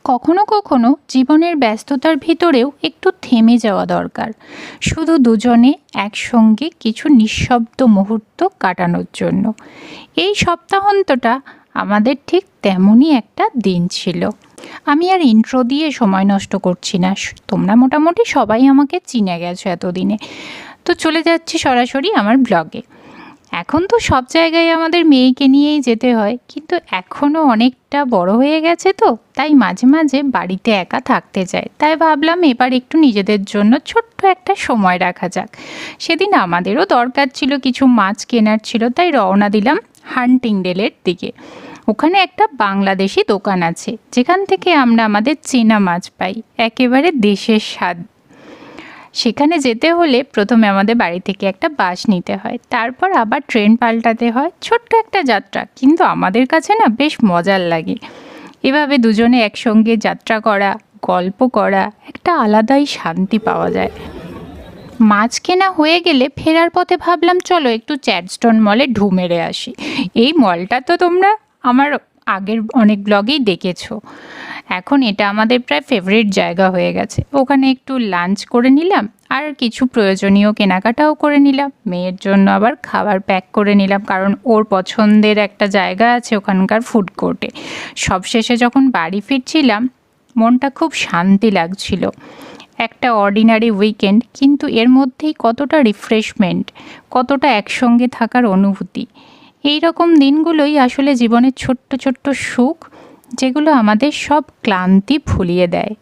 কখনো কখনো জীবনের ব্যস্ততার ভিতরেও একটু থেমে যাওয়া দরকার, শুধু দুজনে একসঙ্গে কিছু নিঃশব্দ মুহূর্ত কাটানোর জন্য। এই সপ্তাহান্তটা আমাদের ঠিক তেমনই একটা দিন ছিল। আমি আর ইন্ট্রো দিয়ে সময় নষ্ট করছি না, তোমরা মোটামুটি সবাই আমাকে চিনে গেছো এতদিনে। তো চলে যাচ্ছি সরাসরি আমার ব্লগে। এখন তো সব জায়গায় আমাদের মেয়েকে নিয়েই যেতে হয়, কিন্তু এখনও অনেকটা বড় হয়ে গেছে, তো তাই মাঝে মাঝে বাড়িতে একা থাকতে চায়। তাই ভাবলাম এবার একটু নিজেদের জন্য ছোট্ট একটা সময় রাখা যাক। সেদিন আমাদেরও দরকার ছিল, কিছু মাছ কেনার ছিল, তাই রওনা দিলাম হান্টিংডেলের দিকে। ওখানে একটা বাংলাদেশি দোকান আছে, যেখান থেকে আমরা আমাদের চেনা মাছ পাই, একেবারে দেশের স্বাদ। সেখানে যেতে হলে প্রথমে আমাদের বাড়ি থেকে একটা বাস নিতে হয়, তারপর আবার ট্রেন পাল্টাতে হয়। ছোট্ট একটা যাত্রা, কিন্তু আমাদের কাছে না বেশ মজার লাগে। এভাবে দুজনে একসঙ্গে যাত্রা করা, গল্প করা, একটা আলাদাই শান্তি পাওয়া যায়। মাছ কেনা হয়ে গেলে ফেরার পথে ভাবলাম চলো একটু চ্যাডস্টোন মলে ঢু মেরে আসি। এই মলটা তো তোমরা আমার আগের অনেক ব্লগেই দেখেছো। এখন এটা আমাদের প্রায় ফেভারিট জায়গা হয়ে গেছে। ওখানে একটু লাঞ্চ করে নিলাম, আর কিছু প্রয়োজনীয় কেনাকাটাও করে নিলাম। মেয়ের জন্য আবার খাবার প্যাক করে নিলাম, কারণ ওর পছন্দের একটা জায়গা আছে ওখানকার ফুড কোর্টে। সবশেষে যখন বাড়ি ফিরছিলাম, মনটা খুব শান্তি লাগছিল। একটা অর্ডিনারি উইকেন্ড, কিন্তু এর মধ্যেই কতটা রিফ্রেশমেন্ট, কতটা একসঙ্গে থাকার অনুভূতি। এই রকম দিনগুলোই আসলে জীবনের ছোট্ট ছোট্ট সুখ, যেগুলো আমাদের সব ক্লান্তি ভুলিয়ে দেয়।